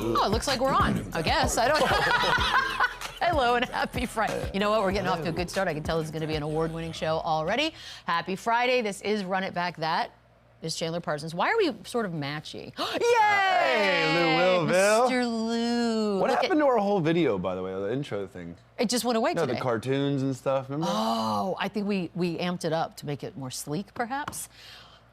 Oh, it looks like we're on, I guess. I don't Hello and happy Friday. You know what? We're getting off to a good start. I can tell this is going to be an award-winning show already. Happy Friday. This is Run It Back That. This is Chandler Parsons. Why are we sort of matchy? Yay! Hey, Lou Willville. Mr. Lou. What happened to our whole video, by the way, the intro thing? It just went away today. The cartoons and stuff, remember? Oh, I think we amped it up to make it more sleek, perhaps.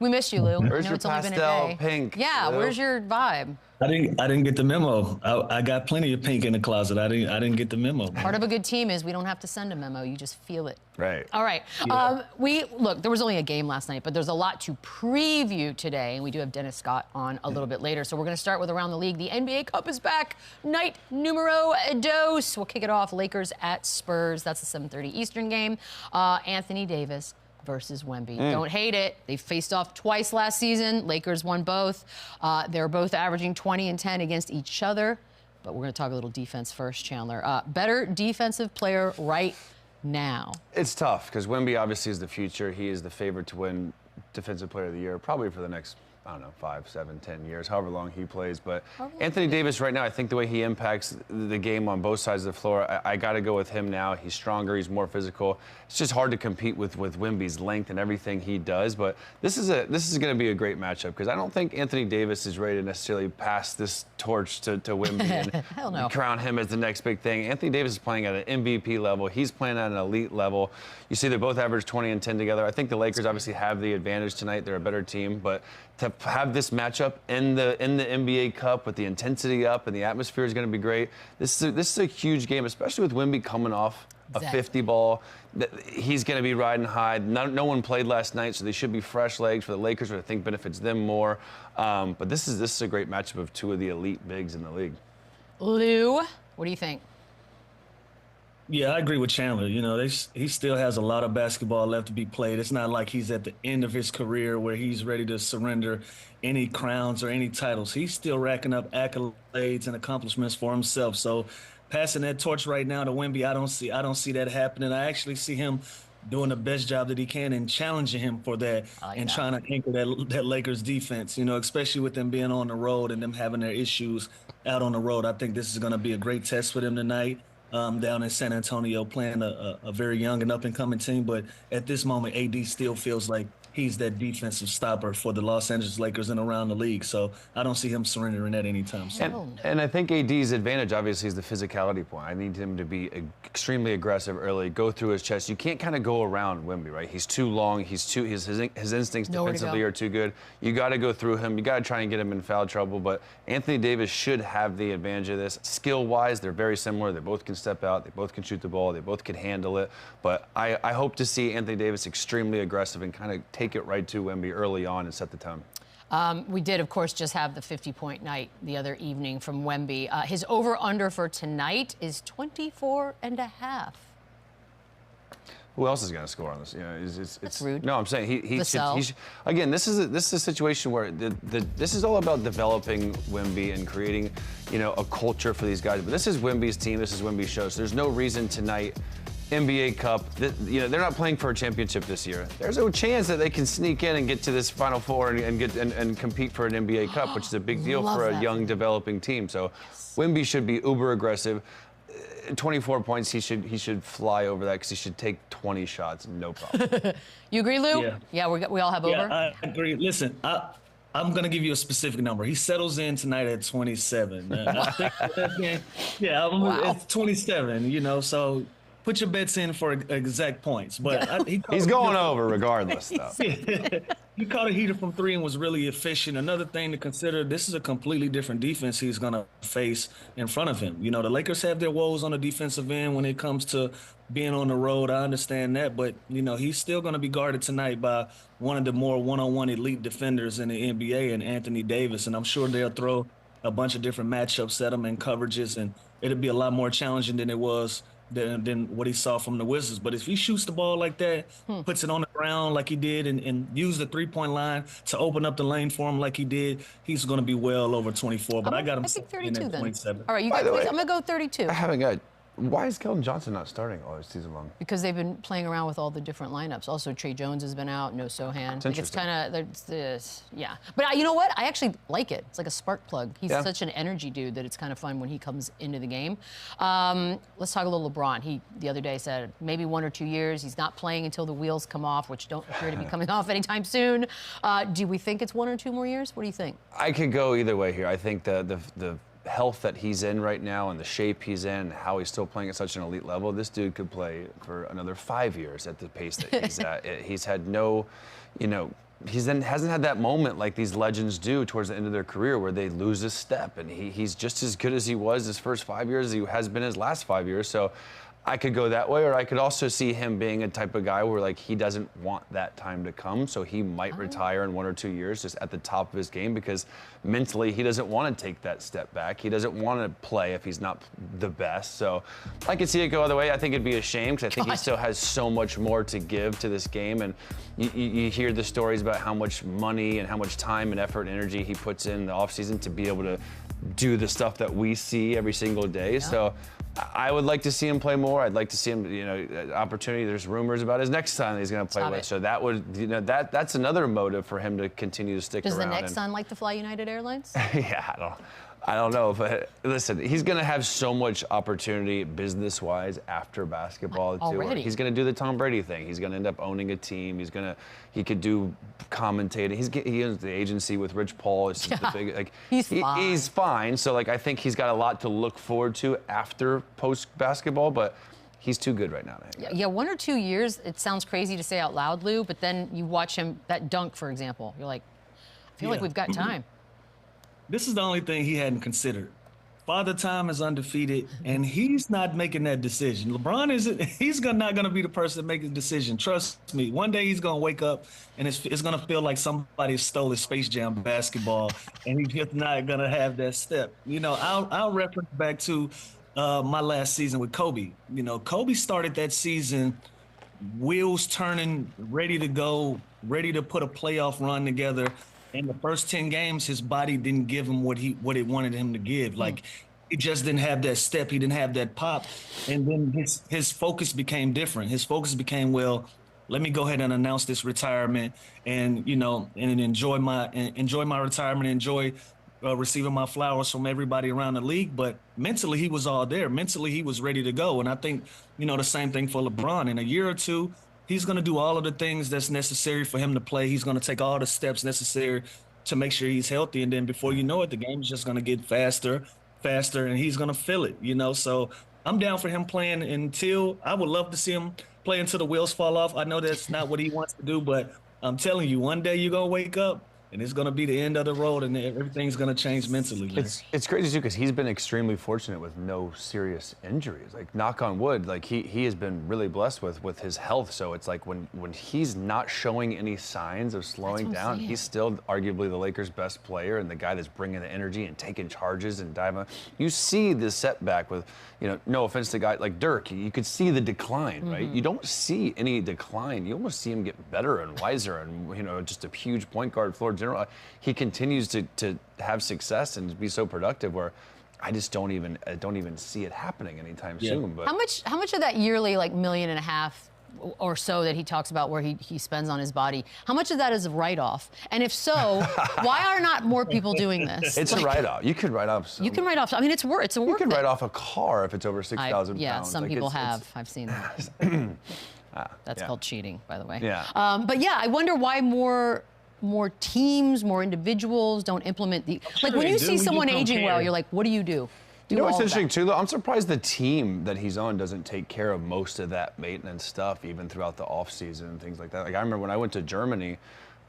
We missed you, Lou. Where's I know your it's only been a pastel day. pink? Yeah, Lou? where's your vibe? I didn't get the memo. I got plenty of pink in the closet. I didn't get the memo. Part of a good team is we don't have to send a memo. You just feel it. Right. All right. Yeah. Look, there was only a game last night, but there's a lot to preview today, and we do have Dennis Scott on a little bit later. So we're going to start with Around the League. The NBA Cup is back. Night numero dos. We'll kick it off. Lakers at Spurs. That's a 7:30 Eastern game. Anthony Davis versus Wemby. Don't hate it. They faced off twice last season. Lakers won both. They're both averaging 20 and 10 against each other. But we're going to talk a little defense first, Chandler. Better defensive player right now. It's tough because Wemby obviously is the future. He is the favorite to win Defensive Player of the Year, probably for the next, I don't know, 5, 7, 10 years, however long he plays. But Anthony Davis right now, I think the way he impacts the game on both sides of the floor, I got to go with him now. He's stronger, he's more physical. It's just hard to compete with Wemby's length and everything he does. But this is going to be a great matchup because I don't think Anthony Davis is ready to necessarily pass this torch to Wemby and crown him as the next big thing. Anthony Davis is playing at an MVP level. He's playing at an elite level. You see they both average 20 and 10 together. I think the Lakers obviously have the advantage tonight. They're a better team, but to have this matchup in the NBA Cup with the intensity up and the atmosphere is going to be great. This is a huge game, especially with Wemby coming off a 50 ball. He's going to be riding high. No one played last night, so they should be fresh legs for the Lakers, which I think benefits them more. But this is a great matchup of two of the elite bigs in the league. Lou, what do you think? Yeah, I agree with Chandler. You know, he still has a lot of basketball left to be played. It's not like he's at the end of his career where he's ready to surrender any crowns or any titles. He's still racking up accolades and accomplishments for himself. So passing that torch right now to Wemby, I don't see that happening. I actually see him doing the best job that he can and challenging him for that trying to anchor that Lakers defense, you know, especially with them being on the road and them having their issues out on the road. I think this is going to be a great test for them tonight. Down in San Antonio playing a very young and up-and-coming team. But at this moment, AD still feels like he's that defensive stopper for the Los Angeles Lakers and around the league. So I don't see him surrendering that anytime soon. And I think AD's advantage, obviously, is the physicality point. I need him to be extremely aggressive early, go through his chest. You can't kind of go around Wemby, right? He's too long. His instincts defensively are too good. You got to go through him. You got to try and get him in foul trouble. But Anthony Davis should have the advantage of this. Skill-wise, they're very similar. They both can step out. They both can shoot the ball. They both can handle it. But I hope to see Anthony Davis extremely aggressive and kind of take it right to Wemby early on and set the tone. We did, of course, just have the 50-point night the other evening from Wemby. His over-under for tonight is 24.5. Who else is going to score on this? You know, That's rude. No, I'm saying he should. Again, this is a situation where this is all about developing Wemby and creating, you know, a culture for these guys. But this is Wemby's team. This is Wemby's show. So there's no reason tonight. NBA Cup, you know, they're not playing for a championship this year. There's a chance that they can sneak in and get to this Final Four and compete for an NBA Cup, which is a big deal for a young developing team. So Wemby should be uber aggressive. 24 points, he should fly over that because he should take 20 shots, no problem. You agree, Lou? Yeah, we all have over? Yeah, I agree. Listen, I'm going to give you a specific number. He settles in tonight at 27. I think it's 27, you know, so put your bets in for exact points. But he's going over regardless, though. He caught a heater from 3 and was really efficient. Another thing to consider, this is a completely different defense he's going to face in front of him. You know, the Lakers have their woes on the defensive end when it comes to being on the road. I understand that. But, you know, he's still going to be guarded tonight by one of the more one-on-one elite defenders in the NBA, and Anthony Davis. And I'm sure they'll throw a bunch of different matchups at him and coverages, and it'll be a lot more challenging than it was than what he saw from the Wizards. But if he shoots the ball like that, puts it on the ground like he did, and use the three-point line to open up the lane for him like he did, he's going to be well over 24. But I got him 32 at 27. All right, I'm going to go 32. I haven't got Why is Keldon Johnson not starting all season long? Because they've been playing around with all the different lineups. Also, Trey Jones has been out, no Sohan. It's It's kind of, yeah. But you know what? I actually like it. It's like a spark plug. He's such an energy dude that it's kind of fun when he comes into the game. Let's talk a little LeBron. He, the other day, said maybe 1 or 2 years. He's not playing until the wheels come off, which don't appear to be coming off anytime soon. Do we think it's 1 or 2 more years? What do you think? I could go either way here. I think the health that he's in right now and the shape he's in, and how he's still playing at such an elite level, this dude could play for another 5 years at the pace that he's at. He's had no, hasn't had that moment like these legends do towards the end of their career where they lose a step, and he's just as good as he was his first 5 years as he has been his last 5 years. So I could go that way, or I could also see him being a type of guy where like he doesn't want that time to come, so he might retire in 1 or 2 years just at the top of his game because mentally he doesn't want to take that step back. He doesn't want to play if he's not the best. So I could see it go other way. I think it'd be a shame because I think he still has so much more to give to this game, and you hear the stories about how much money and how much time and effort and energy he puts in the offseason to be able to do the stuff that we see every single day. So I would like to see him play more. I'd like to see him, opportunity. There's rumors about his next son that he's going to play with. So that would, that's another motive for him to continue to stick around. Does the next son like to fly United Airlines? Yeah, I don't know, but listen, he's going to have so much opportunity business-wise after basketball too. Already. He's going to do the Tom Brady thing. He's going to end up owning a team. He could do commentating. He owns the agency with Rich Paul. It's the big, he's fine. So I think he's got a lot to look forward to after post-basketball, but he's too good right now to hang out. Yeah, 1 or 2 years, it sounds crazy to say out loud, Lou, but then you watch him, that dunk, for example, you're like, I feel like we've got time. This is the only thing he hadn't considered. Father Time is undefeated, and he's not making that decision. LeBron isn't. He's not going to be the person to make the decision. Trust me. One day he's going to wake up, and it's going to feel like somebody stole his Space Jam basketball, and he's just not going to have that step. I'll reference back to my last season with Kobe. Kobe started that season, wheels turning, ready to go, ready to put a playoff run together. In the first 10 games, his body didn't give him what it wanted him to give. He just didn't have that step. He didn't have that pop. And then his focus became different. His focus became, well, let me go ahead and announce this retirement and enjoy my retirement, enjoy receiving my flowers from everybody around the league. But mentally, he was all there. Mentally, he was ready to go. And I think, the same thing for LeBron. In a year or two, he's going to do all of the things that's necessary for him to play. He's going to take all the steps necessary to make sure he's healthy. And then before you know it, the game is just going to get faster, and he's going to feel it, So I'm down for him playing I would love to see him play until the wheels fall off. I know that's not what he wants to do, but I'm telling you, one day you're going to wake up and it's going to be the end of the road, and everything's going to change mentally. It's crazy, too, because he's been extremely fortunate with no serious injuries. Knock on wood, he has been really blessed with his health. So it's when he's not showing any signs of slowing down, he's still arguably the Lakers' best player and the guy that's bringing the energy and taking charges and diving. You see the setback with, no offense to guys like Dirk, you could see the decline, right? You don't see any decline. You almost see him get better and wiser and, just a huge point guard floor general. He continues to have success and be so productive where I just don't even see it happening anytime soon. But how much of that yearly $1.5 million or so that he talks about where he spends on his body, how much of that is a write-off? And if so, why are not more people doing this? It's a write-off. You could write off. You can write off. I mean, it's a work. You could write off a car if it's over 6,000 pounds. Yeah, some people have. I've seen that. That's called cheating, by the way. Yeah. But yeah, I wonder why more teams, more individuals don't implement the when you see someone aging well, you're like, what do you do? What's interesting too, though? I'm surprised the team that he's on doesn't take care of most of that maintenance stuff, even throughout the off season and things like that. I remember when I went to Germany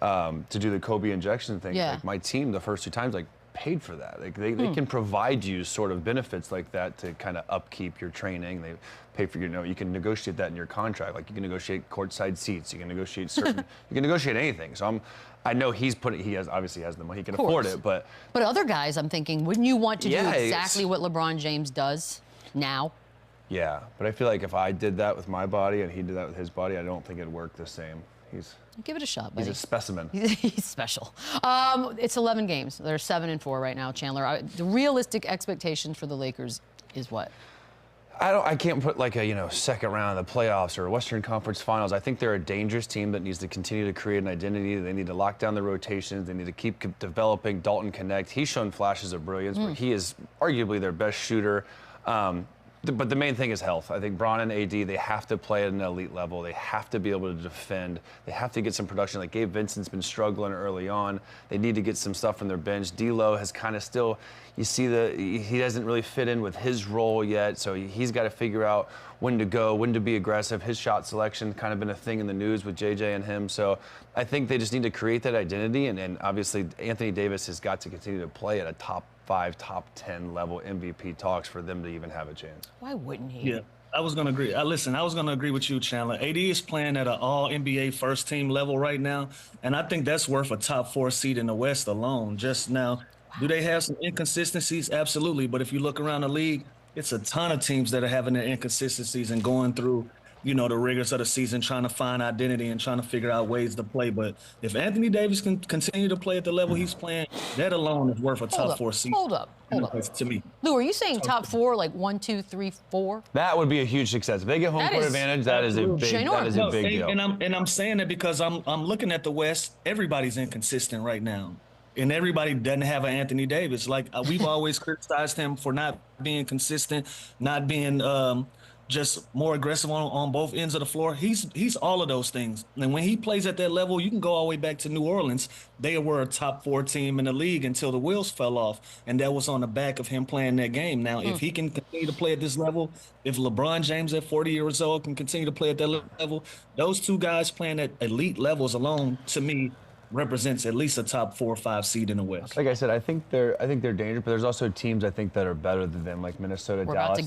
to do the Kobe injection thing. My team, the first 2 times, paid for that. They can provide you sort of benefits like that to kind of upkeep your training. They pay for you can negotiate that in your contract. You can negotiate courtside seats. You can negotiate certain. You can negotiate anything. So I know he obviously has the money. He can afford it, but other guys, I'm thinking, wouldn't you want to do exactly what LeBron James does now? Yeah, but I feel like if I did that with my body and he did that with his body, I don't think it'd work the same. Give it a shot, buddy. He's a specimen. He's special. It's 11 games. They're 7-4 right now, Chandler. The realistic expectations for the Lakers is what? I can't put like a second round of the playoffs or Western Conference Finals. I think they're a dangerous team that needs to continue to create an identity. They need to lock down the rotations. They need to keep developing Dalton Connect. He's shown flashes of brilliance, but he is arguably their best shooter. But the main thing is health. I think Bron and AD, they have to play at an elite level. They have to be able to defend. They have to get some production. Like Gabe Vincent's been struggling early on. They need to get some stuff from their bench. D'Lo has kind of still, you see he doesn't really fit in with his role yet. So he's got to figure out when to go, when to be aggressive. His shot selection kind of been a thing in the news with JJ and him. So I think they just need to create that identity. And obviously Anthony Davis has got to continue to play at a top 5, top 10 level MVP talks for them to even have a chance. Why wouldn't he? Yeah, I was going to agree. Listen, I was going to agree with you, Chandler. AD is playing at an all-NBA first-team level right now, and I think that's worth a top 4 seed in the West alone. Just now, do they have some inconsistencies? Absolutely, but if you look around the league, it's a ton of teams that are having their inconsistencies and going through the rigors of the season, trying to find identity and trying to figure out ways to play. But if Anthony Davis can continue to play at the level he's playing, that alone is worth a top 4 seed. Hold up. To me. Lou, are you saying top 4, like 1, 2, 3, 4? That would be a huge success. If they get home court advantage, that is a big deal. And I'm saying that because I'm looking at the West, everybody's inconsistent right now. And everybody doesn't have an Anthony Davis. Like we've always criticized him for not being consistent, not being just more aggressive on both ends of the floor. He's all of those things. And when he plays at that level, you can go all the way back to New Orleans. They were a top 4 team in the league until the wheels fell off. And that was on the back of him playing that game. Now, if he can continue to play at this level, if LeBron James at 40 years old can continue to play at that level, those two guys playing at elite levels alone, to me, represents at least a top 4 or 5 seed in the West. Like I said, I think they're dangerous, but there's also teams I think that are better than them, like Minnesota, Dallas,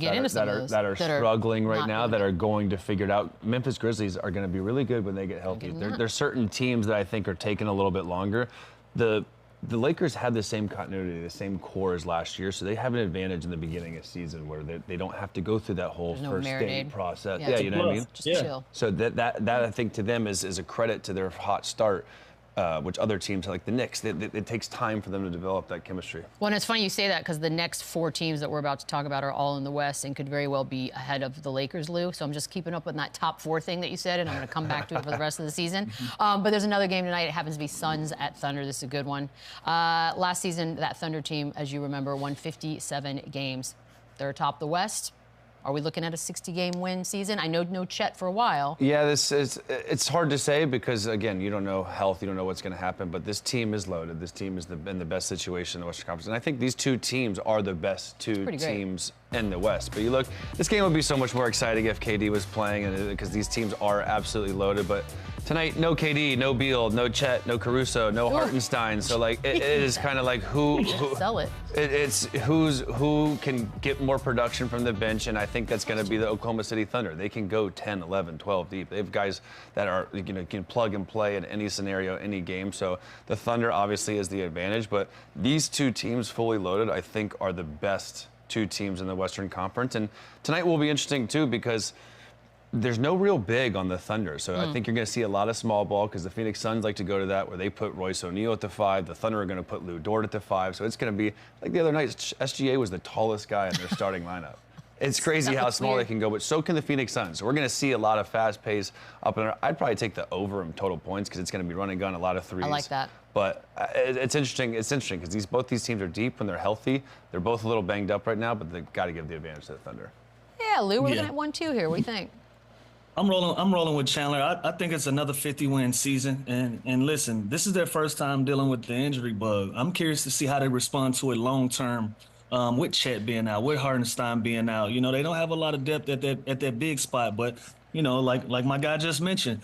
that are struggling right now, that are going to figure it out. Memphis Grizzlies are going to be really good when they get healthy. There's certain teams that I think are taking a little bit longer. The Lakers had the same continuity, the same core as last year, so they have an advantage in the beginning of the season where they don't have to go through that whole first date process. Yeah, you know what I mean? Just chill. So that I think to them is a credit to their hot start. Which other teams like the Knicks, it takes time for them to develop that chemistry. Well, and it's funny you say that because the next 4 teams that we're about to talk about are all in the West and could very well be ahead of the Lakers, Lou. So I'm just keeping up with that top 4 thing that you said, and I'm going to come back to it for the rest of the season. But there's another game tonight. It happens to be Suns at Thunder. This is a good one. Last season, that Thunder team, as you remember, won 57 games. They're atop the West. Are we looking at a 60-game win season? I know no Chet for a while. Yeah, it's hard to say because, again, you don't know health, you don't know what's going to happen, but this team is loaded. This team is in the best situation in the Western Conference. And I think these 2 teams are the best 2 teams in the West. But you look, this game would be so much more exciting if KD was playing because these teams are absolutely loaded. But tonight, no KD, no Beal, no Chet, no Caruso, no Hartenstein. So, like, it is kind of like who sell it. It's who can get more production from the bench, and I think that's going to be the Oklahoma City Thunder. They can go 10, 11, 12 deep. They have guys that are can plug and play in any scenario, any game. So the Thunder obviously is the advantage, but these 2 teams fully loaded, I think, are the best 2 teams in the Western Conference. And tonight will be interesting too because there's no real big on the Thunder. So I think you're going to see a lot of small ball because the Phoenix Suns like to go to that where they put Royce O'Neal at the 5. The Thunder are going to put Lou Dort at the 5. So it's going to be like the other night, SGA was the tallest guy in their starting lineup. It's crazy how small they can go, but so can the Phoenix Suns. So we're going to see a lot of fast pace up and I'd probably take the over in total points because it's going to be run and gun, a lot of threes. I like that. But it's interesting. It's interesting because both these teams are deep when they're healthy. They're both a little banged up right now, but they've got to give the advantage to the Thunder. Yeah, Lou, we're looking at 1-2 here. What do you think? I'm rolling with Chandler. I think it's another 50-win season. And listen, this is their first time dealing with the injury bug. I'm curious to see how they respond to it long term. With Chet being out, with Hartenstein being out, they don't have a lot of depth at that big spot. But like my guy just mentioned,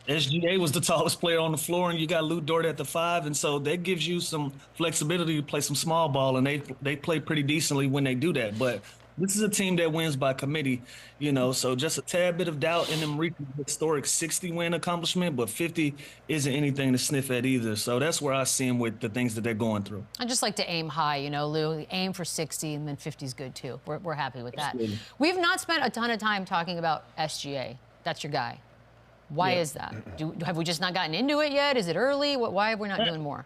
SGA was the tallest player on the floor, and you got Lou Dort at the 5, and so that gives you some flexibility to play some small ball, and they play pretty decently when they do that. But this is a team that wins by committee, so just a tad bit of doubt in them reaching the historic 60-win accomplishment, but 50 isn't anything to sniff at either. So that's where I see them with the things that they're going through. I just like to aim high, Lou. Aim for 60, and then 50 is good, too. We're happy with that. Absolutely. We've not spent a ton of time talking about SGA. That's your guy. Why is that? Have we just not gotten into it yet? Is it early? Why have we not doing more?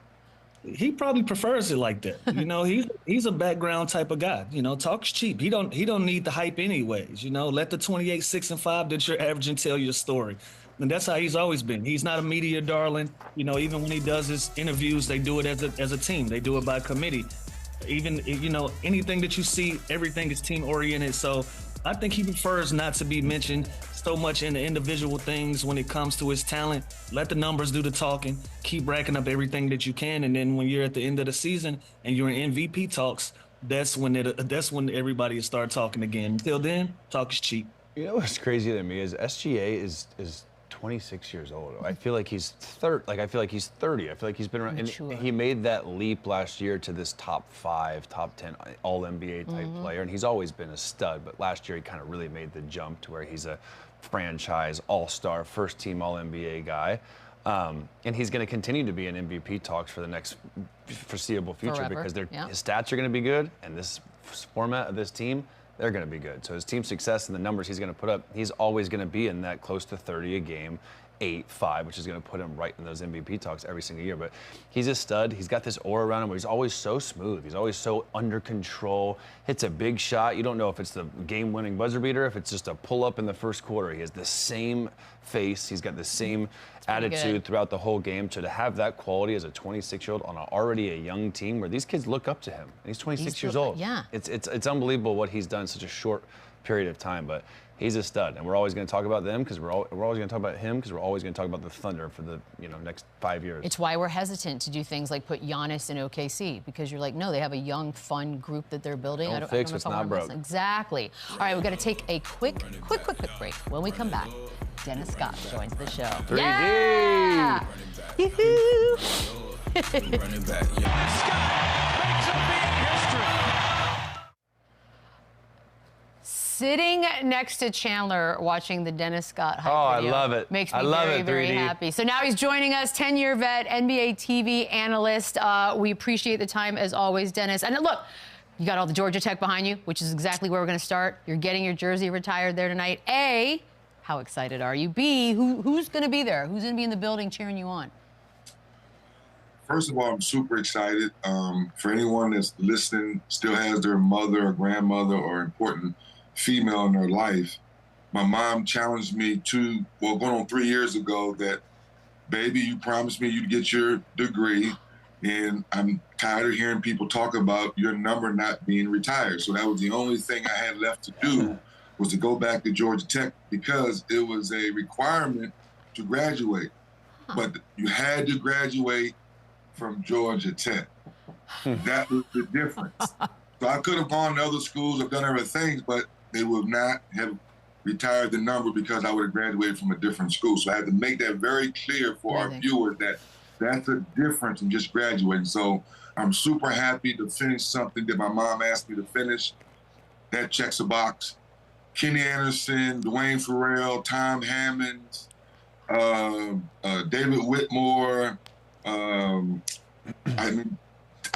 he probably prefers it like that. You know, he's a background type of guy. You know, talk's cheap. He don't need the hype anyways. You know, let the 28, 6, and 5 that you're averaging tell your story. And that's how he's always been. He's not a media darling. You know, even when he does his interviews, they do it as a team. They do it by committee. Even, you know, anything that you see, everything is team oriented. So I think he prefers not to be mentioned so much in the individual things when it comes to his talent. Let the numbers do the talking. Keep racking up everything that you can, and then when you're at the end of the season and you're in MVP talks, that's when everybody will start talking again. Until then, talk is cheap. You know what's crazy to me is SGA is 26 years old. I feel like he's 30. I feel like he's 30. I feel like he's been around. And he made that leap last year to this top 5, top 10 all NBA type player, and he's always been a stud. But last year he kind of really made the jump to where he's a franchise all-star, first-team all-NBA guy. And he's going to continue to be in MVP talks for the next foreseeable future because his stats are going to be good, and this format of this team, they're going to be good. So his team success and the numbers he's going to put up, he's always going to be in that close to 30 a game, 8, 5, which is going to put him right in those MVP talks every single year. But he's a stud. He's got this aura around him where he's always so smooth. He's always so under control. Hits a big shot. You don't know if it's the game-winning buzzer beater, if it's just a pull-up in the first quarter. He has the same face. He's got the same attitude throughout the whole game. So to have that quality as a 26-year-old on already a young team where these kids look up to him. And he's 26 years old. Yeah. It's unbelievable what he's done in such a short period of time. But he's a stud, and we're always going to talk about them because we're always going to talk about him because we're always going to talk about the Thunder for the next 5 years. It's why we're hesitant to do things like put Giannis in OKC because you're like, no, they have a young, fun group that they're building. Don't fix what's not broke. Exactly. All right, we've got to take a quick break. When we come back, Dennis Scott joins the show. 3D. Yeah! Yoo-hoo! Running back. Scott makes a big history. Sitting next to Chandler watching the Dennis Scott hype video. I love it. Makes me very happy. So now he's joining us, 10-year vet, NBA TV analyst. We appreciate the time as always, Dennis. And look, you got all the Georgia Tech behind you, which is exactly where we're going to start. You're getting your jersey retired there tonight. A, how excited are you? B, who's going to be there? Who's going to be in the building cheering you on? First of all, I'm super excited. For anyone that's listening, still has their mother or grandmother or important female in their life, my mom challenged me going on 3 years ago that, baby, you promised me you'd get your degree, and I'm tired of hearing people talk about your number not being retired. So that was the only thing I had left to do was to go back to Georgia Tech because it was a requirement to graduate. But you had to graduate from Georgia Tech. That was the difference. So I could have gone to other schools, I've done other things, but they would not have retired the number because I would have graduated from a different school. So I had to make that very clear for our viewers that that's a difference in just graduating. So I'm super happy to finish something that my mom asked me to finish. That checks a box. Kenny Anderson, Dwayne Farrell, Tom Hammonds, David Whitmore. I mean,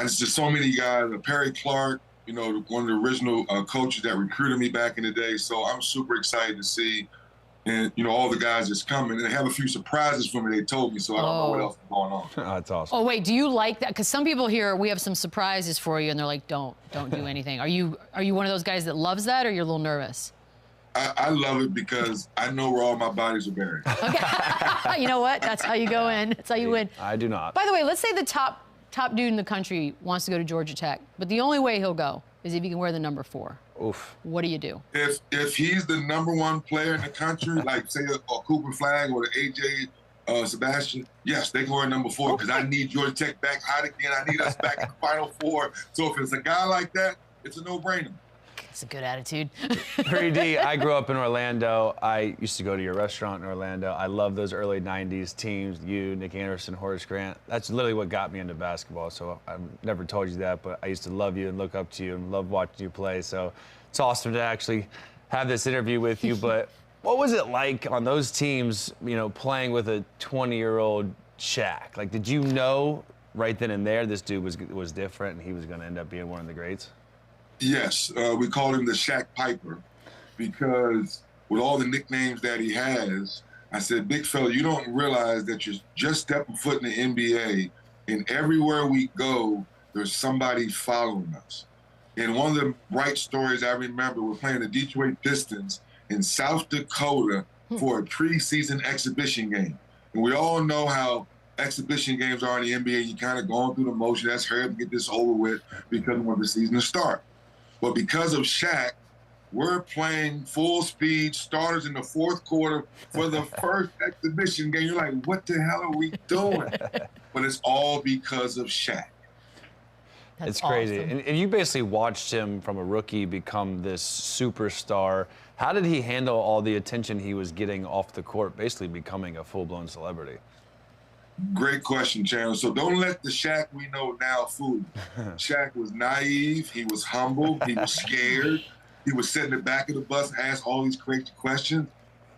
it's just so many guys. Perry Clark, one of the original coaches that recruited me back in the day. So I'm super excited to see, and all the guys that's coming. And they have a few surprises for me. They told me, so I don't know what else is going on. That's awesome. Oh wait, do you like that? Because some people here, we have some surprises for you, and they're like, don't do anything. Are you one of those guys that loves that, or you're a little nervous? I love it because I know where all my bodies are buried. Okay. You know what? That's how you go in. That's how you win. I do not. By the way, let's say the top dude in the country wants to go to Georgia Tech, but the only way he'll go is if he can wear the number 4. Oof. What do you do? If he's the number 1 player in the country, like say a Cooper Flag or the AJ Sebastian, yes, they can wear number 4 because I need Georgia Tech back hot again. I need us back in the Final Four. So if it's a guy like that, it's a no-brainer. It's a good attitude. 3D, I grew up in Orlando. I used to go to your restaurant in Orlando. I love those early 90s teams, you, Nick Anderson, Horace Grant. That's literally what got me into basketball. So I've never told you that, but I used to love you and look up to you and love watching you play. So it's awesome to actually have this interview with you. But what was it like on those teams, playing with a 20-year-old SHAQ? Like, did you know right then and there this dude was different and he was going to end up being one of the greats? Yes, we call him the SHAQ Piper because with all the nicknames that he has, I said, big fella, you don't realize that you're just stepping foot in the NBA And everywhere we go, there's somebody following us. And one of the bright stories I remember, we're playing the Detroit Pistons in South Dakota for a preseason exhibition game. And we all know how exhibition games are in the NBA. You kind of going through the motion. Let's hurry up and get this over with because we want the season to start. But because of SHAQ, we're playing full speed starters in the fourth quarter for the first exhibition game. You're like, what the hell are we doing? But it's all because of SHAQ. It's crazy. Awesome. And you basically watched him from a rookie become this superstar. How did he handle all the attention he was getting off the court, basically becoming a full-blown celebrity? Great question, Chandler. So don't let the SHAQ we know now fool you. SHAQ was naive. He was humble. He was scared. He was sitting in the back of the bus, ask all these crazy questions.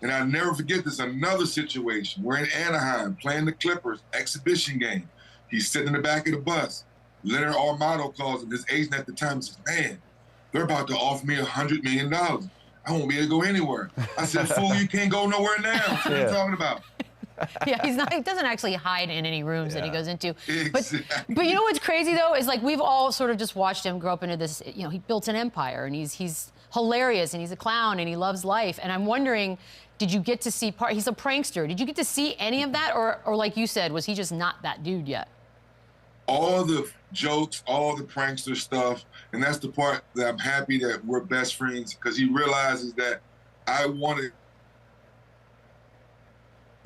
And I'll never forget this, another situation. We're in Anaheim playing the Clippers, exhibition game. He's sitting in the back of the bus. Leonard Armato calls him, his agent at the time, and says, man, they're about to offer me $100 million. I won't be able to go anywhere. I said, fool, you can't go nowhere now. What are you talking about? Yeah, he doesn't actually hide in any rooms that he goes into. Exactly. But you know what's crazy though is like we've all sort of just watched him grow up into this. You know, he built an empire and he's hilarious and he's a clown and he loves life. And I'm wondering, did you get to see he's a prankster? Did you get to see any of that, or like you said, was he just not that dude yet? All the jokes, all the prankster stuff, and that's the part that I'm happy that we're best friends because he realizes that I wanted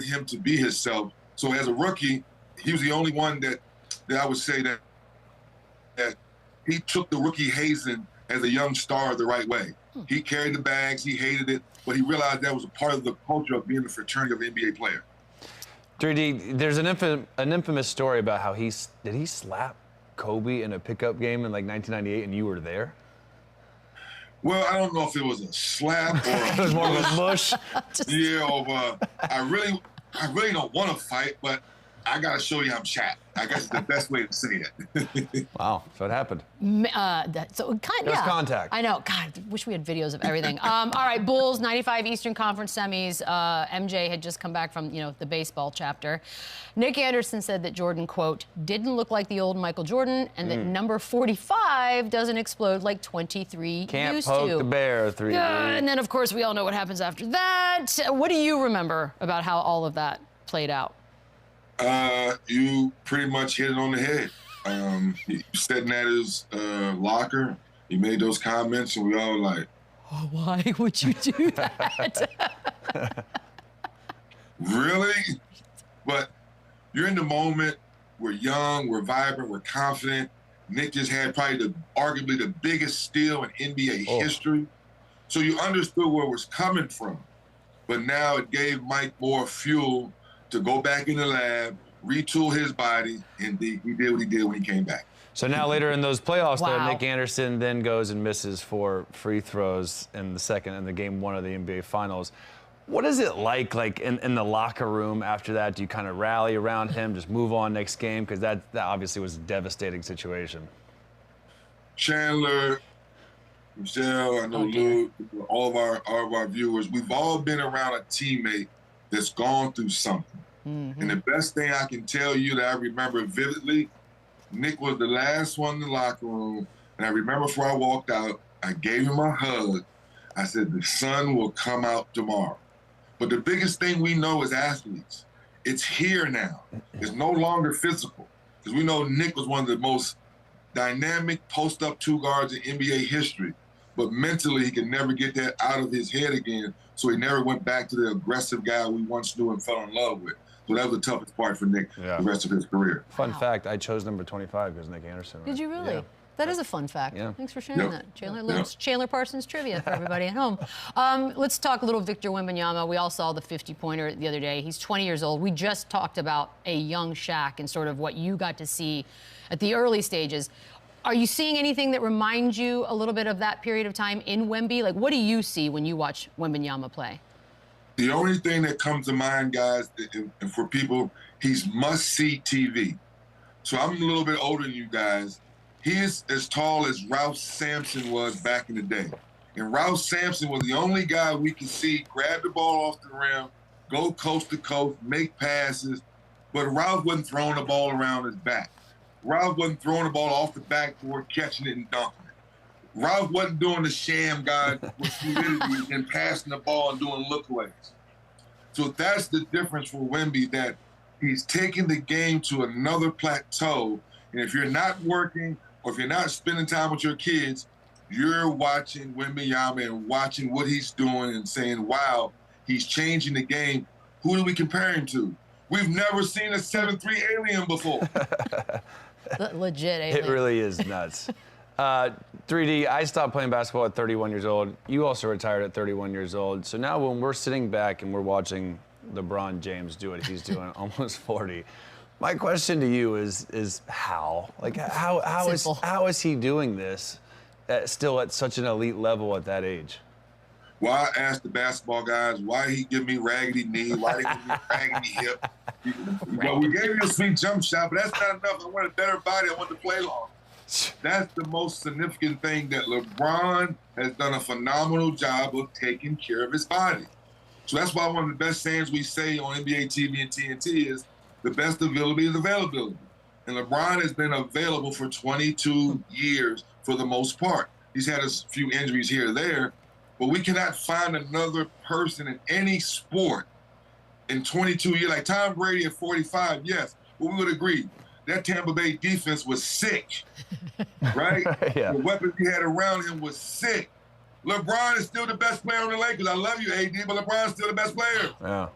him to be himself. So as a rookie, he was the only one that I would say that he took the rookie hazing as a young star the right way. He carried the bags, he hated it, but he realized that was a part of the culture of being a fraternity of an NBA player. 3D, there's an infamous story about how did he slap Kobe in a pickup game in like 1998 and you were there? Well, I don't know if it was a slap or It was more of a mush. Yeah, I really don't want to fight, but I got to show you I'm SHAQ. I guess it's the best way to say it. Wow, so it happened. So There's contact. I know. God, wish we had videos of everything. All right, Bulls, 95 Eastern Conference semis. MJ had just come back from, the baseball chapter. Nick Anderson said that Jordan, quote, didn't look like the old Michael Jordan, and that number 45 doesn't explode like 23 Can't used poke to. the bear, 3D. And then, of course, we all know what happens after that. What do you remember about how all of that played out? You pretty much hit it on the head. He sitting at his locker. He made those comments, and we all like, oh, why would you do that? Really? But you're in the moment. We're young. We're vibrant. We're confident. Nick just had probably arguably the biggest steal in NBA history. So you understood where it was coming from. But now it gave Mike more fuel to go back in the lab, retool his body, and he did what he did when he came back. So now later in those playoffs, Wow. though, Nick Anderson then goes and misses 4 free throws in the game 1 of the NBA Finals. What is it like in the locker room after that? Do you kind of rally around him, just move on next game? Because that obviously was a devastating situation. Chandler, Michelle, I know Lou, all of our viewers, we've all been around a teammate that's gone through something. And the best thing I can tell you that I remember vividly, Nick was the last one in the locker room. And I remember before I walked out, I gave him a hug. I said, the sun will come out tomorrow. But the biggest thing we know as athletes, it's here now. It's no longer physical. Because we know Nick was one of the most dynamic post-up 2 guards in NBA history. But mentally, he could never get that out of his head again. So he never went back to the aggressive guy we once knew and fell in love with. So that was the toughest part for Nick the rest of his career. Fun fact, I chose number 25 because Nick Anderson. Right? Did you really? Yeah. That is a fun fact. Yeah. Thanks for sharing that, Chandler. Little Chandler Parsons trivia for everybody at home. Let's talk a little Victor Wembanyama. We all saw the 50-pointer the other day. He's 20 years old. We just talked about a young SHAQ and sort of what you got to see at the early stages. Are you seeing anything that reminds you a little bit of that period of time in Wemby? Like, what do you see when you watch Wembanyama play? The only thing that comes to mind, guys, and for people, he's must-see TV. So I'm a little bit older than you guys. He is as tall as Ralph Sampson was back in the day. And Ralph Sampson was the only guy we could see grab the ball off the rim, go coast to coast, make passes. but Ralph wasn't throwing the ball around his back. Ralph wasn't throwing the ball off the backboard, catching it and dunking it. Ralph wasn't doing the sham guy with fluidity and passing the ball and doing lookaways. So that's the difference for Wemby, that he's taking the game to another plateau. And if you're not working or if you're not spending time with your kids, you're watching Wembanyama and watching what he's doing and saying, wow, he's changing the game. Who do we compare him to? We've never seen a 7'3" alien before. Legit alien. It really is nuts. 3D, I stopped playing basketball at 31 years old. You also retired at 31 years old. So now when we're sitting back and we're watching LeBron James do what he's doing, almost 40, my question to you is how? Like, how is he doing this still at such an elite level at that age? Well, I asked the basketball guys, why he give me raggedy knee? Why they give me raggedy hip? Well, we gave you a sweet jump shot, but that's not enough. I want a better body. I want to play long. That's the most significant thing, that LeBron has done a phenomenal job of taking care of his body. So that's why one of the best sayings we say on NBA TV and TNT is the best availability is availability. And LeBron has been available for 22 years for the most part. He's had a few injuries here or there, but we cannot find another person in any sport in 22 years. Like Tom Brady at 45, yes, but we would agree. That Tampa Bay defense was sick, right? Yeah. The weapons he had around him was sick. LeBron is still the best player on the Lakers. I love you, AD, but LeBron's still the best player. Yeah,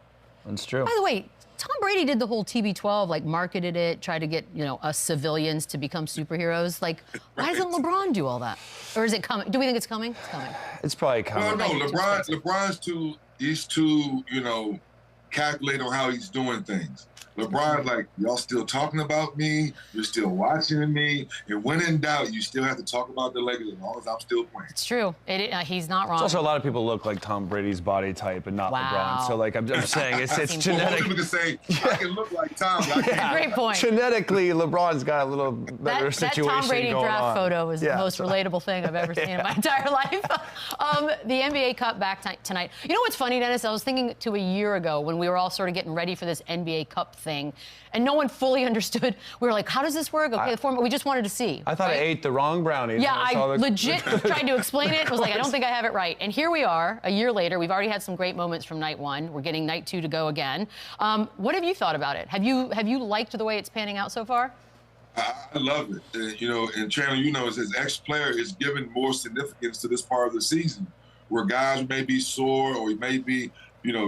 that's true. By the way, Tom Brady did the whole TB12, like marketed it, tried to get, us civilians to become superheroes. Like, why doesn't LeBron do all that? Or is it coming? Do we think it's coming? It's coming. It's probably coming. No, LeBron's too, calculated on how he's doing things. LeBron's like, y'all still talking about me, you're still watching me, and when in doubt, you still have to talk about the Lakers as long as I'm still playing. It's true. He's not wrong. It's also a lot of people look like Tom Brady's body type and not LeBron. So, like, I'm saying, it's genetic. People can say, I can look like Tom, but I can't. Great point. Genetically, LeBron's got a little better situation going on. That Tom Brady draft photo is the most relatable thing I've ever seen in my entire life. The NBA Cup back tonight. You know what's funny, Dennis? I was thinking to a year ago when we were all sort of getting ready for this NBA Cup thing, and no one fully understood. We were like, how does this work? Okay, the format, we just wanted to see. I thought I ate the wrong brownies. Yeah, I legit tried to explain it. I was like, I don't think I have it right. And here we are, a year later. We've already had some great moments from night one. We're getting night two to go again. What have you thought about it? Have you liked the way it's panning out so far? I love it. And Chandler, as ex-player, is giving more significance to this part of the season, where guys may be sore or may be,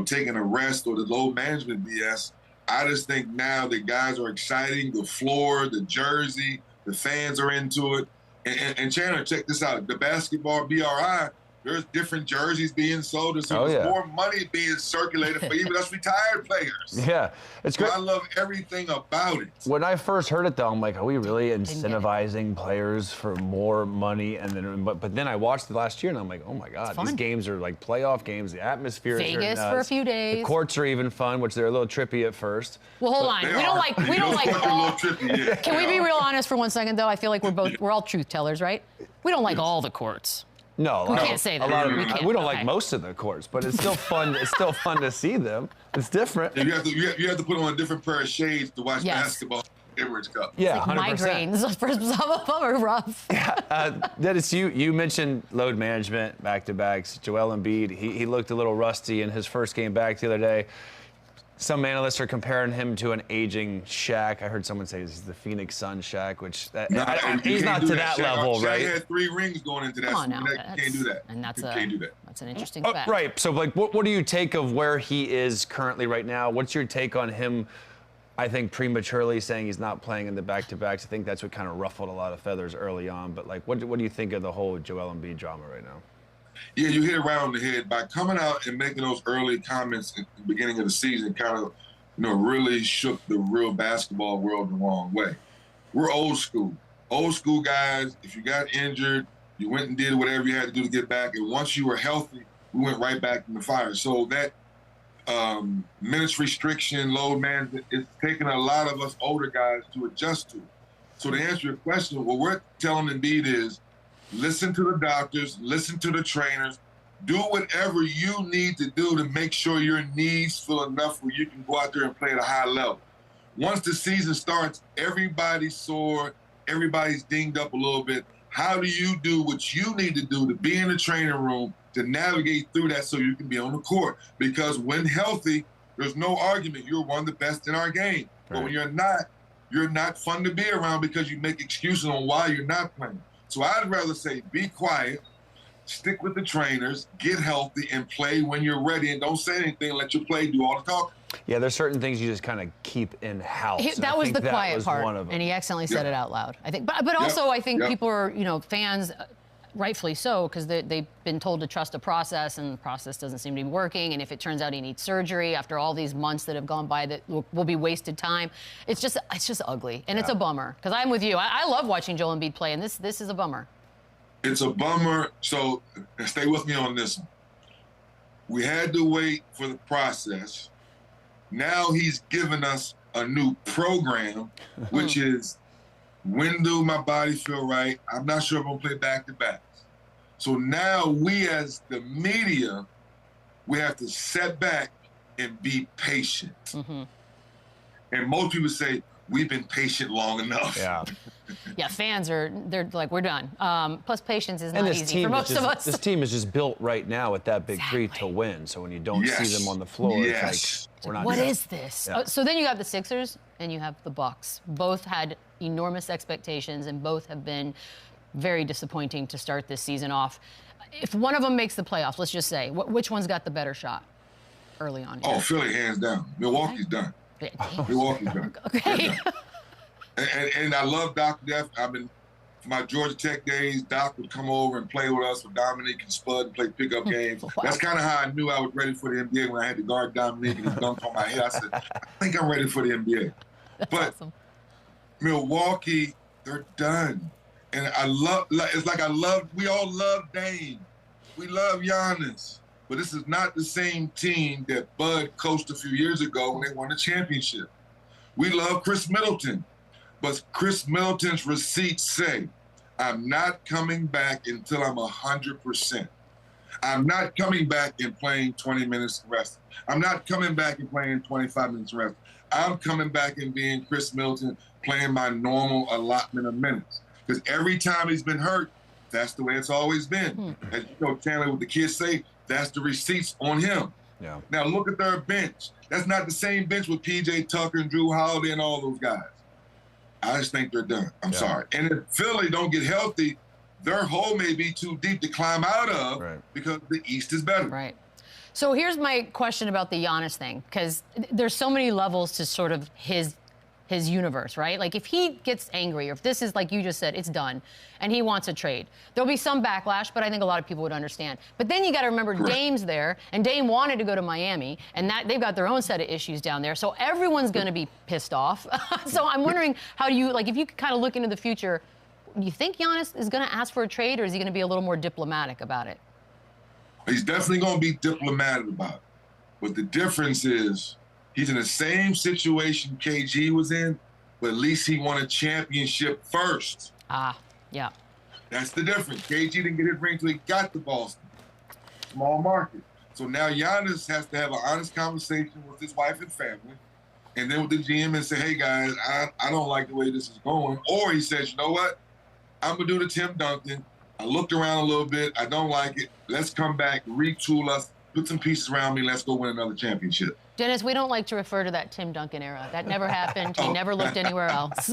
taking a rest or the load management BS. I just think now the guys are exciting. The floor, the jersey, the fans are into it. And Chandler, check this out. The basketball BRI, there's different jerseys being sold. So there's more money being circulated for even us retired players. Yeah, it's great. So I love everything about it. When I first heard it, though, I'm like, are we really incentivizing players for more money? And then, but then I watched it last year, and I'm like, oh my God, these games are like playoff games. The atmosphere is Vegas for a few days. The courts are even fun, which they're a little trippy at first. Well, hold on. We don't like all. Can we be real honest for 1 second, though? I feel like we're all truth tellers, right? We don't like all the courts. No, we can't say that. We don't like most of the courts, but it's still fun. It's still fun to see them. It's different. And you have to put on a different pair of shades to watch basketball. Emirates Cup. Yeah, it's like 100%. Migraines. First, some of them are rough. Yeah, Dennis, you mentioned load management, back-to-backs. Joel Embiid, he looked a little rusty in his first game back the other day. Some analysts are comparing him to an aging SHAQ. I heard someone say he's the Phoenix Sun SHAQ, which he's not to that level, right? SHAQ had 3 rings going into that. You can't do that. And that's an interesting fact. Right. So, like, what do you take of where he is currently right now? What's your take on him? I think prematurely saying he's not playing in the back-to-backs. I think that's what kind of ruffled a lot of feathers early on. But, like, what do you think of the whole Joel Embiid drama right now? Yeah, you hit it right on the head. By coming out and making those early comments at the beginning of the season, kind of, really shook the real basketball world the wrong way. We're old school. Old school guys, if you got injured, you went and did whatever you had to do to get back. And once you were healthy, we went right back in the fire. So that minutes restriction, load management, it's taken a lot of us older guys to adjust to. So to answer your question, what we're telling Embiid is, listen to the doctors, listen to the trainers, do whatever you need to do to make sure your knees feel enough where you can go out there and play at a high level. once the season starts, everybody's sore, everybody's dinged up a little bit. How do you do what you need to do to be in the training room to navigate through that so you can be on the court? Because when healthy, there's no argument. You're one of the best in our game. But when you're not fun to be around because you make excuses on why you're not playing. So I'd rather say be quiet, stick with the trainers, get healthy, and play when you're ready. And don't say anything, let your play do all the talking. Yeah, there's certain things you just kind of keep in-house. That was the quiet part, and he accidentally said it out loud, I think. But also, I think people are, fans, rightfully so, because they've been told to trust the process, and the process doesn't seem to be working. And if it turns out he needs surgery after all these months that have gone by that will be wasted time, it's just ugly, and it's a bummer. Because I'm with you. I love watching Joel Embiid play, and this is a bummer. It's a bummer. So stay with me on this one. We had to wait for the process. Now he's given us a new program, which is when do my body feel right? I'm not sure if I'm going to play back-to-backs. So now we as the media, we have to sit back and be patient. And most people say, we've been patient long enough. Yeah. Yeah, fans they're like, we're done. Plus, patience is not easy for most of us. This team is just built right now with that big three to win. So when you don't see them on the floor, it's like, we're not What done. is this? Yeah. So then you got the Sixers and you have the Bucks. Both had enormous expectations and both have been very disappointing to start this season off. If one of them makes the playoffs, let's just say, which one's got the better shot early on? Oh, Philly, hands down. Milwaukee's done. Milwaukee's done. Okay. And I love Doc Death. I've been, my Georgia Tech days, Doc would come over and play with us with Dominique and Spud and play pickup games. Wow. That's kind of how I knew I was ready for the NBA when I had to guard Dominique and he dunked on my head. I said, I think I'm ready for the NBA. That's but awesome. Milwaukee, they're done. And we all love Dame. We love Giannis. But this is not the same team that Bud coached a few years ago when they won the championship. We love Chris Middleton. But Chris Middleton's receipts say, I'm not coming back until I'm 100%. I'm not coming back and playing 20 minutes rest. I'm not coming back and playing 25 minutes rest. I'm coming back and being Chris Middleton, playing my normal allotment of minutes. Because every time he's been hurt, that's the way it's always been. As you know, Chandler, what the kids say, that's the receipts on him. Yeah. Now look at their bench. That's not the same bench with P.J. Tucker and Drew Holiday and all those guys. I just think they're done. I'm sorry. And if Philly don't get healthy, their hole may be too deep to climb out of because the East is better. Right. So here's my question about the Giannis thing, because there's so many levels to sort of his universe, right? Like if he gets angry, or if this is like you just said, it's done, and he wants a trade, there'll be some backlash, but I think a lot of people would understand. But then you got to remember Dame's there, and Dame wanted to go to Miami, and that they've got their own set of issues down there, so everyone's going to be pissed off. So I'm wondering, how do you, like, if you could kind of look into the future, do you think Giannis is going to ask for a trade, or is he going to be a little more diplomatic about it? He's definitely going to be diplomatic about it. But the difference is, he's in the same situation KG was in, but at least he won a championship first. Yeah. That's the difference. KG didn't get his ring until he got to Boston. Small market. So now Giannis has to have an honest conversation with his wife and family, and then with the GM and say, hey, guys, I don't like the way this is going. Or he says, you know what? I'm going to do the Tim Duncan. I looked around a little bit. I don't like it. Let's come back, retool us, put some pieces around me, let's go win another championship. Dennis, we don't like to refer to that Tim Duncan era. That never happened. He never looked anywhere else.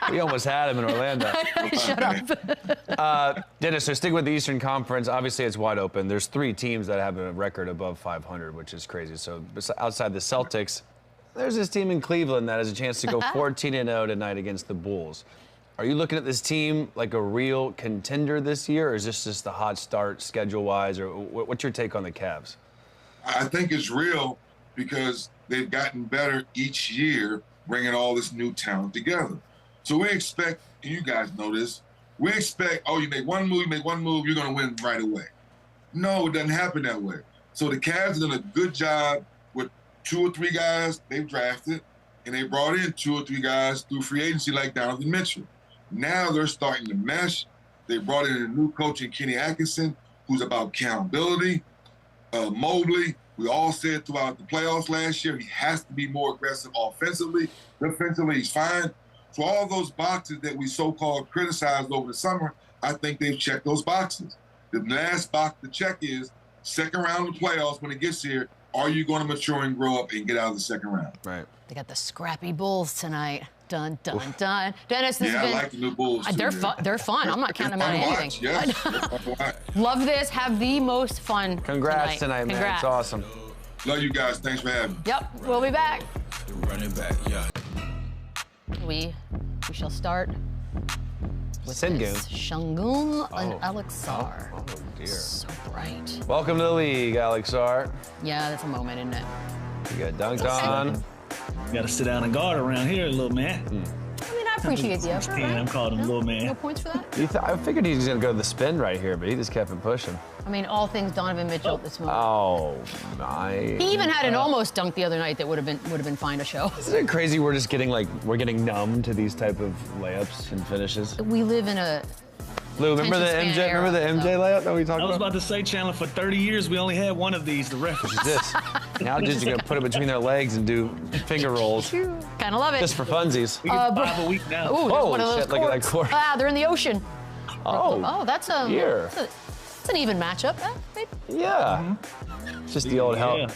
We almost had him in Orlando. Shut up. Dennis, so sticking with the Eastern Conference, obviously it's wide open. There's 3 teams that have a record above 500, which is crazy. So outside the Celtics, there's this team in Cleveland that has a chance to go 14-0 tonight against the Bulls. Are you looking at this team like a real contender this year, or is this just a hot start schedule-wise, or what's your take on the Cavs? I think it's real because they've gotten better each year, bringing all this new talent together. So we expect, and you guys know this, we expect, oh, you make one move, you're going to win right away. No, it doesn't happen that way. So the Cavs have done a good job with 2 or 3 guys they've drafted, and they brought in 2 or 3 guys through free agency like Donovan Mitchell. Now they're starting to mesh. They brought in a new coach in Kenny Atkinson, who's about accountability. Mobley, We all said throughout the playoffs last year, he has to be more aggressive offensively. Defensively, he's fine. So all those boxes that we so-called criticized over the summer, I think they've checked those boxes. The last box to check is second round of the playoffs when it gets here. Are you going to mature and grow up and get out of the second round? Right. They got the scrappy Bulls tonight. Dun, dun, dun. Dennis, this has been... I like the new Bulls, too. They're fun. I'm not counting them out of anything. Yes. Love this. Have the most fun Congrats tonight, man. Congrats. It's awesome. Love you guys. Thanks for having me. Yep, we'll be back. Running back, yeah. We shall start with Sengun. this Shangun and Alexar. Oh, dear. So bright. Welcome to the league, Alexar. Yeah, that's a moment, isn't it? You got dunked on. You got to sit down and guard around here, little man. I mean, I appreciate the effort, right? I'm calling him little man. No points for that? I figured he was going to go to the spin right here, but he just kept it pushing. I mean, all things Donovan Mitchell at this moment. Oh, my. He even had an almost dunk the other night that would have been fine to show. Isn't it crazy we're just getting numb to these type of layups and finishes? We live in a... Lou, remember the MJ layup that we talked about? I was about to say, Chandler, for 30 years, we only had one of these, the reference. This. Now just you're going to put it between their legs and do finger rolls. Kind of love it. Just for funsies. We get 5 a week now. Ooh, Holy one of those shit, look at that court. Ah, they're in the ocean. Oh, that's a... here. It's an even matchup. Maybe. Yeah. It's just the old help. Yeah.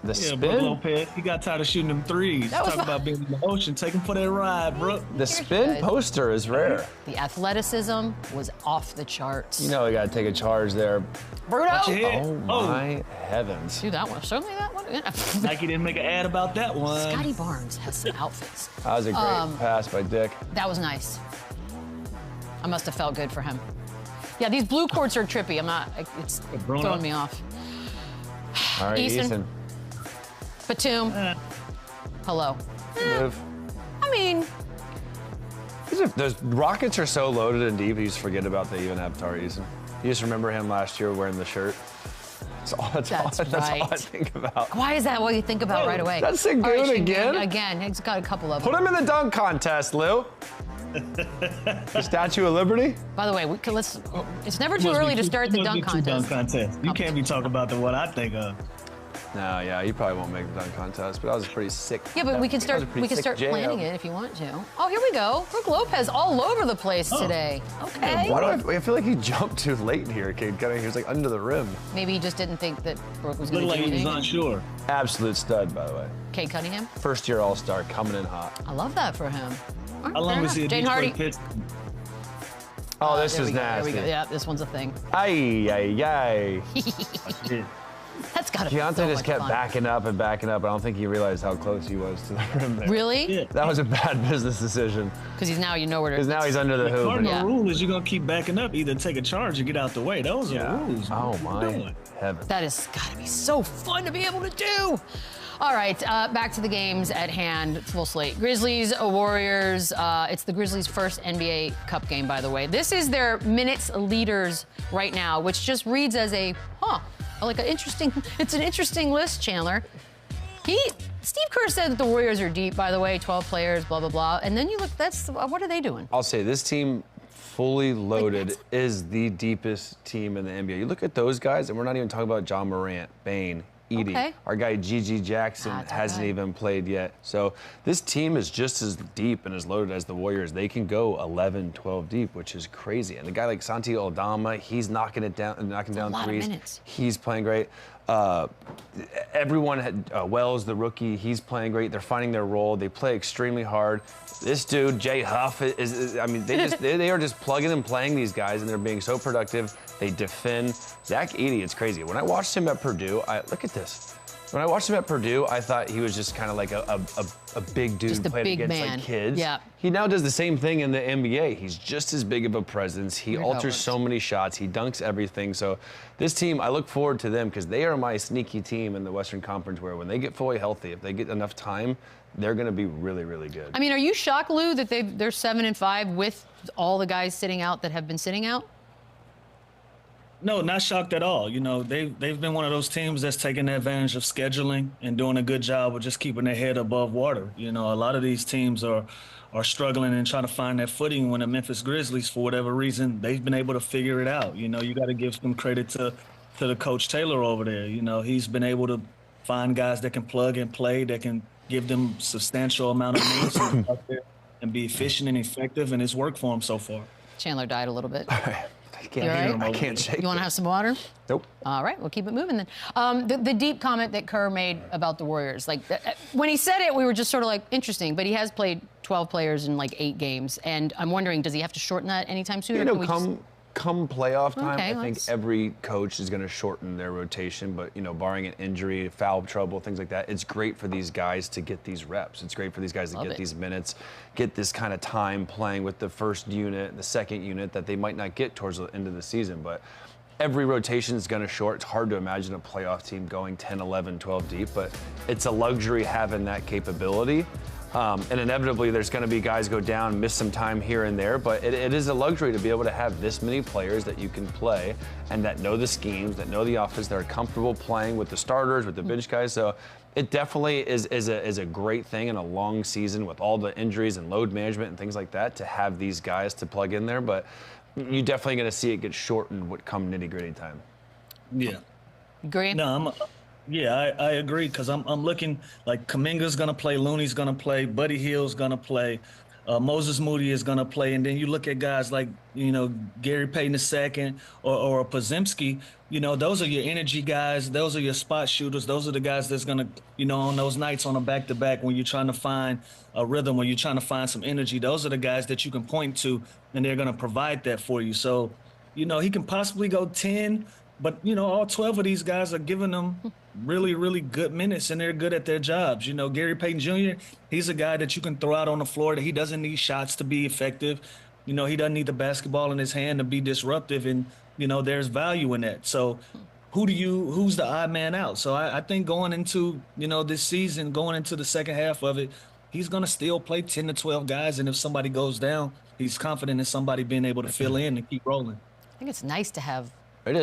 The Yeah, spin. Brook Lopez, he got tired of shooting them threes. That was Talk about being in the ocean. Take him for that ride, bro. The spin poster is rare. The athleticism was off the charts. You know we got to take a charge there. Bruno! Watch your head. Oh, my heavens. Do that one. Certainly that one. Yeah. Nike didn't make an ad about that one. Scotty Barnes has some outfits. That was a great pass by Dick. That was nice. I must have felt good for him. Yeah, these blue courts are trippy. It's throwing me off. All right, Easton. Batum. Hello. Move. I mean, Those Rockets are so loaded and deep, you just forget about they even have Tari Eason. You just remember him last year wearing the shirt. That's all I think about. Why is that what you think about right away? That's Sengun All right, again? Again, he's got a couple of them. Put him in the dunk contest, Lou. The Statue of Liberty? By the way, it's never too early to start the dunk contest. You can't be talking about the one I think of. No, yeah, you probably won't make the dunk contest, but that was a pretty sick. Yeah, but we can start planning it if you want to. Oh, here we go. Brook Lopez all over the place today. Okay. Why do I feel like he jumped too late here, kid? He was like under the rim. Maybe he just didn't think that Brook was going to do Little anything. he was unsure. Absolute stud, by the way. Cade Cunningham. First year All-Star coming in hot. I love that for him. How long was he at Jane Hardy. Detroit? Oh, this There is we go, nasty. There we go. Yeah, this one's a thing. Ay, ay, ay. That's got to be Keontae so just much kept fun. backing up and backing up. I don't think he realized how close he was to the rim there. Really? Yeah. That was a bad business decision. Because he's now, you know where to... Because now he's under the hoop. Cardinal rule is you're going to keep backing up, either take a charge or get out the way. Those are the rules. Oh, What you my doing? heaven. That has got to be so fun to be able to do. All right, back to the games at hand. Full slate. Grizzlies, Warriors. It's the Grizzlies' first NBA Cup game, by the way. This is their minutes leaders right now, which just reads as it's an interesting list, Chandler. Steve Kerr said that the Warriors are deep, by the way, 12 players, blah, blah, blah. And then you look, what are they doing? I'll say this team, fully loaded, is the deepest team in the NBA. You look at those guys, and we're not even talking about John Morant, Bane, Edie. Okay. Our guy Gigi Jackson hasn't even played yet. So this team is just as deep and as loaded as the Warriors. They can go 11, 12 deep, which is crazy. And the guy like Santi Aldama, he's knocking down threes. He's playing great. Everyone had Wells, the rookie, he's playing great. They're finding their role. They play extremely hard. This dude, Jay Huff, they are just plugging and playing these guys, and they're being so productive. They defend. Zach Edey, it's crazy. When I watched him at Purdue, look at this. When I watched him at Purdue, I thought he was just kind of like a big dude playing against like kids. Yeah. He now does the same thing in the NBA. He's just as big of a presence. He alters so many shots. He dunks everything. So this team, I look forward to them because they are my sneaky team in the Western Conference where when they get fully healthy, if they get enough time, they're going to be really, really good. I mean, are you shocked, Lou, that they're 7-5 with all the guys sitting out that have been sitting out? No, not shocked at all. You know, they've been one of those teams that's taking advantage of scheduling and doing a good job of just keeping their head above water. You know, a lot of these teams are struggling and trying to find their footing when the Memphis Grizzlies, for whatever reason, they've been able to figure it out. You know, you got to give some credit to the coach Taylor over there. You know, he's been able to find guys that can plug and play, that can give them substantial amount of minutes and go out there and be efficient and effective, and it's worked for him so far. Chandler died a little bit. I can't You all hear right? him. I can't shake. You want to have some water? Nope. All right, we'll keep it moving then. The deep comment that KERR made about the Warriors, like when he said it, we were just sort of like interesting. But he has played 12 players in like 8 games, and I'm wondering, does he have to shorten that anytime soon? You know, come playoff time, Okay, I think every coach is going to shorten their rotation. But, you know, barring an injury, foul trouble, things like that, it's great for these guys to get these reps. It's great for these guys to get these minutes, get this kind of time playing with the first unit, the second unit that they might not get towards the end of the season. But every rotation is going to short. It's hard to imagine a playoff team going 10, 11, 12 deep, but it's a luxury having that capability. And inevitably, there's going to be guys go down, miss some time here and there, but it is a luxury to be able to have this many players that you can play and that know the schemes, that know the offense, that are comfortable playing with the starters, with the bench guys. So it definitely is a great thing in a long season with all the injuries and load management and things like that to have these guys to plug in there. But you're definitely going to see it get shortened when come nitty-gritty time. Yeah. Agree? No, I agree, because I'm looking like Kuminga's going to play, Looney's going to play, Buddy Hield's going to play, Moses Moody is going to play, and then you look at guys like, you know, Gary Payton II or Podziemski. You know, those are your energy guys. Those are your spot shooters. Those are the guys that's going to, you know, on those nights on a back-to-back when you're trying to find a rhythm, when you're trying to find some energy, those are the guys that you can point to, and they're going to provide that for you. So, you know, he can possibly go 10, but, you know, all 12 of these guys are giving them really, really good minutes, and they're good at their jobs. You know, Gary Payton Jr., he's a guy that you can throw out on the floor, that he doesn't need shots to be effective. You know, he doesn't need the basketball in his hand to be disruptive, and, you know, there's value in that. So who's the odd man out? So I think going into, you know, this season, going into the second half of it, he's going to still play 10 to 12 guys, and if somebody goes down, he's confident in somebody being able to fill in and keep rolling. I think it's nice to have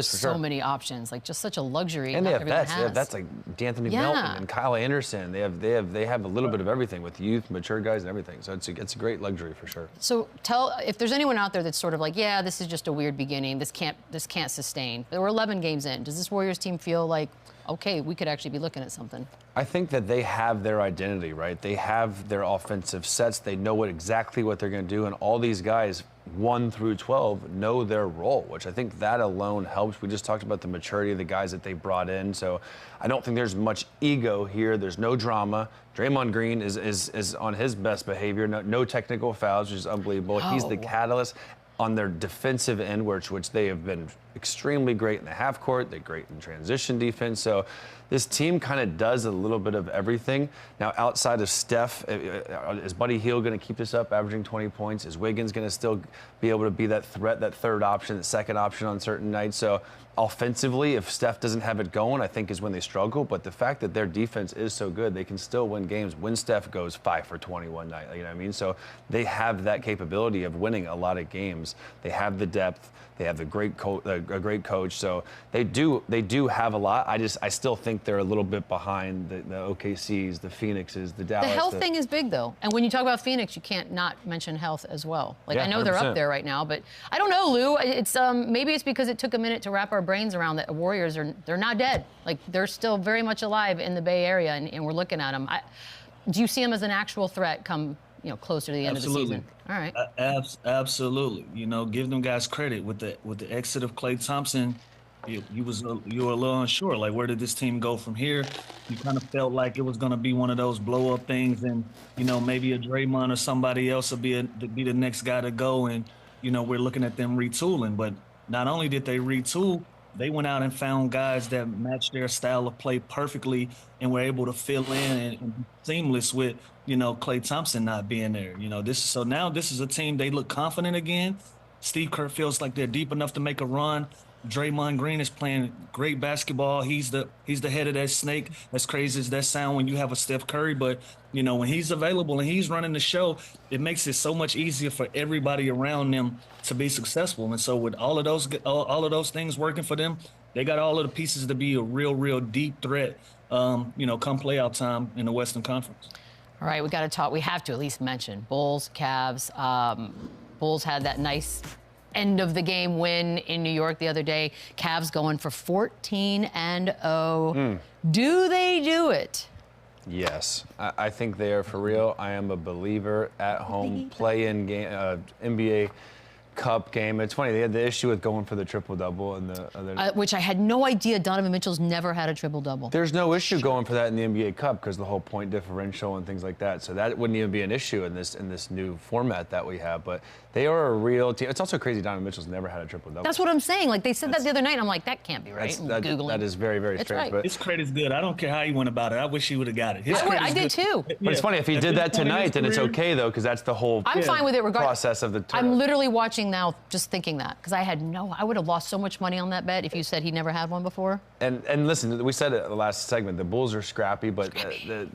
so many options, like just such a luxury. And they have vets. They have vets like D'Anthony Melton and Kyle Anderson. They have a little bit of everything with youth, mature guys, and everything. So it's a great luxury for sure. So if there's anyone out there that's sort of like, yeah, this is just a weird beginning. This can't sustain. There were 11 games in. Does this Warriors team feel like, okay, we could actually be looking at something? I think that they have their identity, right? They have their offensive sets. They know exactly what they're going to do, and all these guys, 1 through 12, know their role, which I think that alone helps. We just talked about the maturity of the guys that they brought in, so I don't think there's much ego here. There's no drama. Draymond Green is on his best behavior. No technical fouls, which is unbelievable. He's the catalyst on their defensive end, which they have been extremely great in the half court. They're great in transition defense. So this team kind of does a little bit of everything. Now, outside of Steph, is Buddy Hield going to keep this up, averaging 20 points? Is Wiggins going to still be able to be that threat, that third option, that second option on certain nights? So offensively, if Steph doesn't have it going, I think is when they struggle. But the fact that their defense is so good, they can still win games when Steph goes 5 for 20 one night. You know what I mean? So they have that capability of winning a lot of games. They have the depth. They have a great coach. So they do have a lot. I still think they're a little bit behind the OKCs, the Phoenixes, the Dallas. The health thing is big, though. And when you talk about Phoenix, you can't not mention health as well. Like, yeah, I know 100%. They're up there right now, but I don't know, Lou. It's maybe it's because it took a minute to wrap our brains around that Warriors they're not dead. Like, they're still very much alive in the Bay Area, and we're looking at them. Do you see them as an actual threat come, you know, closer to the end of the season? All right. Absolutely. You know, give them guys credit with the exit of Klay Thompson. You were a little unsure, like, where did this team go from here? You kind of felt like it was going to be one of those blow up things, and, you know, maybe a Draymond or somebody else will be the next guy to go, and, you know, we're looking at them retooling. But not only did they retool, they went out and found guys that matched their style of play perfectly and were able to fill in and be seamless with, you know, Klay Thompson not being there. You know, now this is a team, they look confident again. Steve Kerr feels like they're deep enough to make a run. Draymond Green is playing great basketball. He's the head of that snake. As crazy as that sound when you have a Steph Curry, but, you know, when he's available and he's running the show, it makes it so much easier for everybody around them to be successful. And so with all of those things working for them, they got all of the pieces to be a real deep threat, you know, come playoff time in the Western Conference. All right, we have to at least mention Bulls, Cavs. Bulls had that nice end of the game win in New York the other day. Cavs going for 14-0. Do they do it? Yes, I think they are for real. I am a believer. At home play-in game, NBA Cup game. It's funny, they had the issue with going for the triple-double and the other. Which I had no idea Donovan Mitchell's never had a triple-double. There's no issue going for that in the NBA Cup because the whole point differential and things like that. So that wouldn't even be an issue in this new format that we have. But they are a real team. It's also crazy Donovan Mitchell's never had a triple-double. That's what I'm saying. Like, they said that the other night, and I'm like, that can't be right. Googling. That is very, very strange. Right. But His credit's good. I don't care how he went about it. I wish he would have got it. I did too. But it's funny, if he did that tonight, then it's okay, though, because that's the whole I'm fine with it regardless. process of the tournament. I'm literally watching now just thinking that, because I would have lost so much money on that bet if you said he never had one before. And listen, we said it in the last segment, the Bulls are scrappy, but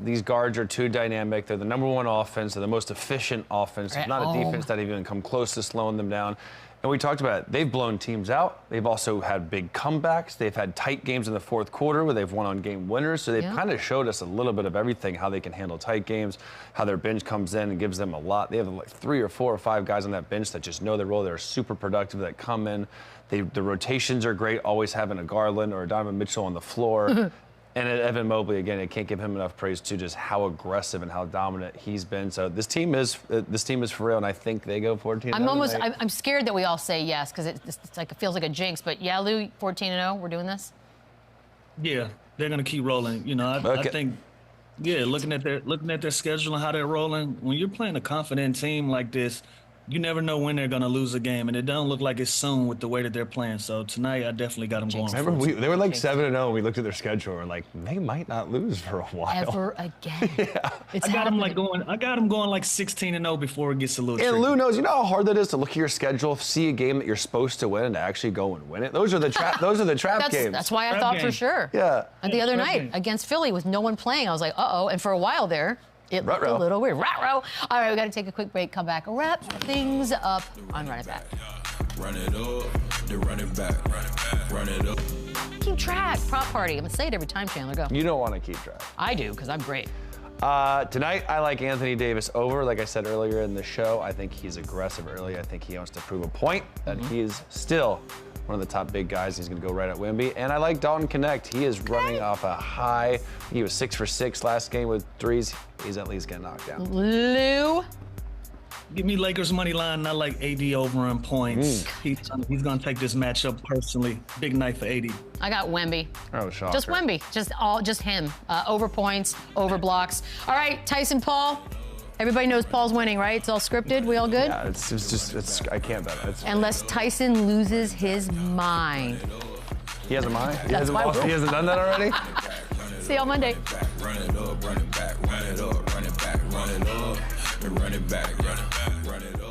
these guards are too dynamic. They're the #1 offense. They're the most efficient offense. Not a defense that even come close to slowing them down. And we talked about it. They've blown teams out. They've also had big comebacks. They've had tight games in the fourth quarter where they've won on game winners. So they've kind of showed us a little bit of everything, how they can handle tight games, how their bench comes in and gives them a lot. They have like 3 or 4 or 5 guys on that bench that just know their role. They're super productive, that come in. The rotations are great, always having a Garland or a Donovan Mitchell on the floor. And Evan Mobley, again, I can't give him enough praise to just how aggressive and how dominant he's been. So this team is for real, and I think they go 14. I'm scared that we all say yes, because it's like, it feels like a jinx. But yeah, Lou, 14-0, we're doing this. Yeah, they're gonna keep rolling. You know, I think. Yeah, looking at their schedule and how they're rolling. When you're playing a confident team like this, you never know when they're going to lose a game, and it doesn't look like it's soon with the way that they're playing. So tonight, I definitely got them going. Remember, they were like 7-0, and we looked at their schedule, and we're like, they might not lose for a while. Ever again. Yeah. I got them going like 16-0 before it gets a little tricky. And Lou knows, you know how hard that is to look at your schedule, see a game that you're supposed to win, and to actually go and win it. Those are the trap games. That's why I thought for sure. Yeah. And the other night against Philly with no one playing, I was like, uh-oh. And for a while there, it looked a little weird. Ruh-roh. All right, we got to take a quick break, come back, wrap things up on Run It Back. Run it up, then run it back, run it up. Keep track. Prop party. I'm going to say it every time, Chandler. Go. You don't want to keep track. I do, because I'm great. Tonight, I like Anthony Davis over. Like I said earlier in the show, I think he's aggressive early. I think he wants to prove a point that he is still one of the top big guys. He's going to go right at Wemby. And I like Dalton Connect. He is running off a high. He was 6 for 6 last game with threes. He's at least getting knocked down. Lou? Give me Lakers money line, not like AD over in points. He's going to take this matchup personally. Big night for AD. I got Wemby. Oh, shocker. Just Wemby. Just him. Over points, over blocks. All right, Tyson Paul. Everybody knows Paul's winning, right? It's all scripted. We all good? Yeah, it's I can't bet it. Unless Tyson loses his mind. He has a mind? He That's hasn't done that already? See you on Monday. Run it up, run it back, run it up, run it back, run it up, and run it back, run it up.